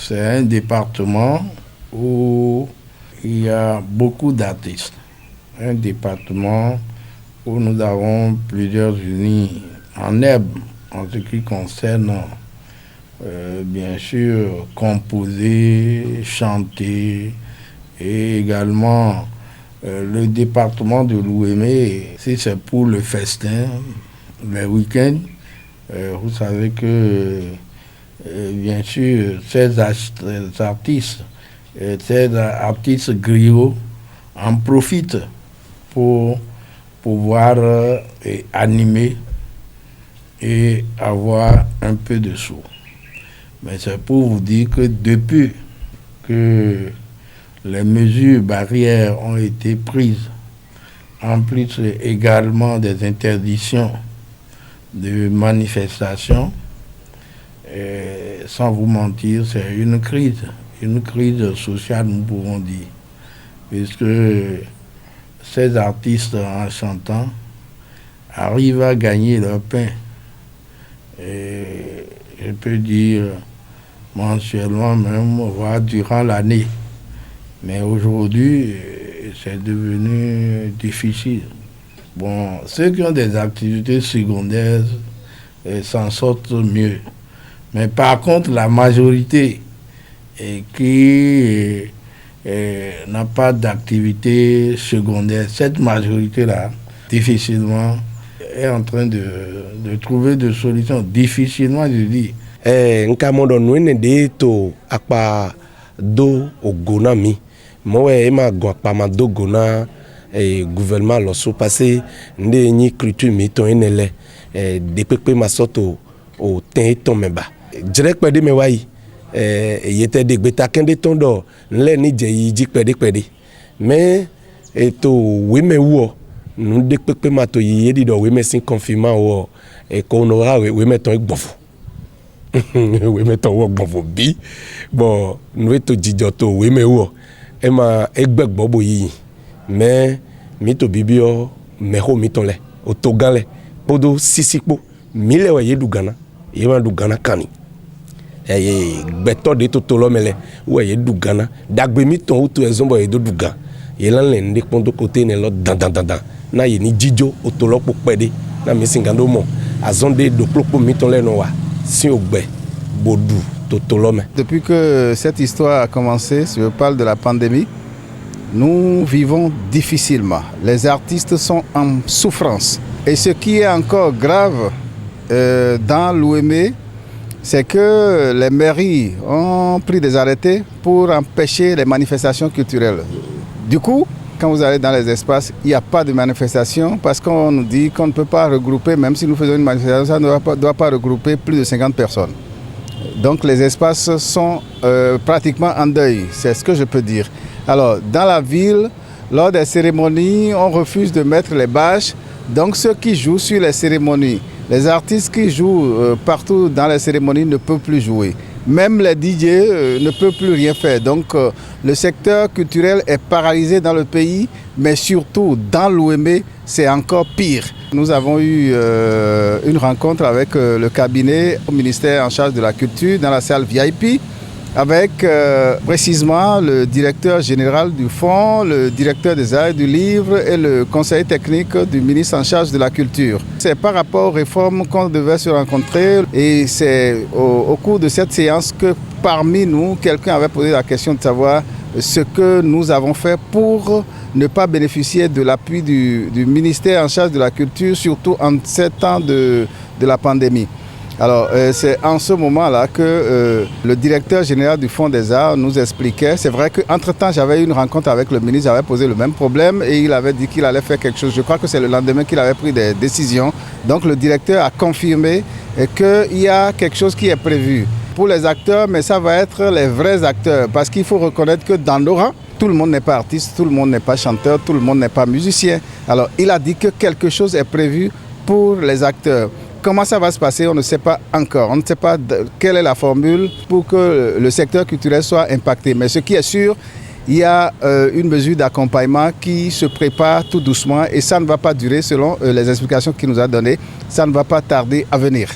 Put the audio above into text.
c'est un département où il y a beaucoup d'artistes. Un département où nous avons plusieurs unis en herbe en ce qui concerne, bien sûr, composer, chanter et également le département de l'Ouémé, si c'est pour le festin, les week-ends, vous savez que, bien sûr, ces artistes griots en profitent pour pouvoir animer et avoir un peu de sous. Mais c'est pour vous dire que depuis que les mesures barrières ont été prises, en plus également des interdictions de manifestations, sans vous mentir, c'est une crise sociale, nous pouvons dire, puisque ces artistes, en chantant, arrivent à gagner leur pain. Et je peux dire mensuellement même, voire durant l'année. Mais aujourd'hui, c'est devenu difficile. Bon, ceux qui ont des activités secondaires s'en sortent mieux. Mais par contre, la majorité qui n'a pas d'activité secondaire, cette majorité-là, difficilement, est en train de trouver des solutions. Difficilement, je dis. Nkamondo nwene de to akpa do ogona mi. Moi ema go akpa ma do gona gouvernement lo so passé nde ni culture mi to enele de pepe ma soto o ten ton meba. Direct pede me wai yete de gbeta kende ton do nle ni je yi ji pede. Mais eto we me wo nu de pepe ma to yi di do we me sin confinement wo ko no ra we me ton gbofo. We me ton wo gbofo bi. Bon, nous eto jijo to we me wo e ma egbegbo bo yi. Mais mi to bibio me ho mi ton le o to gan le podo sisipo mi le wa ye du Ghana ye ma du Ghana kani gbeto de to to lo mele wa ye du Ghana dagbe mi ton o to ezombo ye do du Ghana ye lan le ndi pondo kote ne lo dan na ye ni jijo o to lo po pede na mi singando mo azonde do plopo mi ton le no wa si ogbe bodu to to lo me. Depuis que cette histoire a commencé, je parle de la pandémie, nous vivons difficilement. Les artistes sont en souffrance. Et ce qui est encore grave dans l'Ouémé, c'est que les mairies ont pris des arrêtés pour empêcher les manifestations culturelles. Du coup, quand vous allez dans les espaces, il n'y a pas de manifestation parce qu'on nous dit qu'on ne peut pas regrouper, même si nous faisons une manifestation, ça ne doit pas regrouper plus de 50 personnes. Donc les espaces sont pratiquement en deuil, c'est ce que je peux dire. Alors, dans la ville, lors des cérémonies, on refuse de mettre les bâches. Donc, ceux qui jouent sur les cérémonies, les artistes qui jouent partout dans les cérémonies ne peuvent plus jouer. Même les DJ ne peuvent plus rien faire. Donc, le secteur culturel est paralysé dans le pays, mais surtout dans l'Ouémé, c'est encore pire. Nous avons eu une rencontre avec le cabinet au ministère en charge de la culture dans la salle VIP, avec précisément le directeur général du fonds, le directeur des arts et du livre et le conseiller technique du ministre en charge de la culture. C'est par rapport aux réformes qu'on devait se rencontrer et c'est au cours de cette séance que parmi nous, quelqu'un avait posé la question de savoir ce que nous avons fait pour ne pas bénéficier de l'appui du ministère en charge de la culture, surtout en ces temps de la pandémie. Alors, c'est en ce moment-là que le directeur général du Fonds des Arts nous expliquait. C'est vrai qu'entre-temps, j'avais eu une rencontre avec le ministre, j'avais posé le même problème et il avait dit qu'il allait faire quelque chose. Je crois que c'est le lendemain qu'il avait pris des décisions. Donc, le directeur a confirmé qu'il y a quelque chose qui est prévu pour les acteurs, mais ça va être les vrais acteurs. Parce qu'il faut reconnaître que dans nos rangs, tout le monde n'est pas artiste, tout le monde n'est pas chanteur, tout le monde n'est pas musicien. Alors, il a dit que quelque chose est prévu pour les acteurs. Comment ça va se passer, on ne sait pas encore. On ne sait pas quelle est la formule pour que le secteur culturel soit impacté. Mais ce qui est sûr, il y a une mesure d'accompagnement qui se prépare tout doucement et ça ne va pas durer selon les explications qu'il nous a données. Ça ne va pas tarder à venir.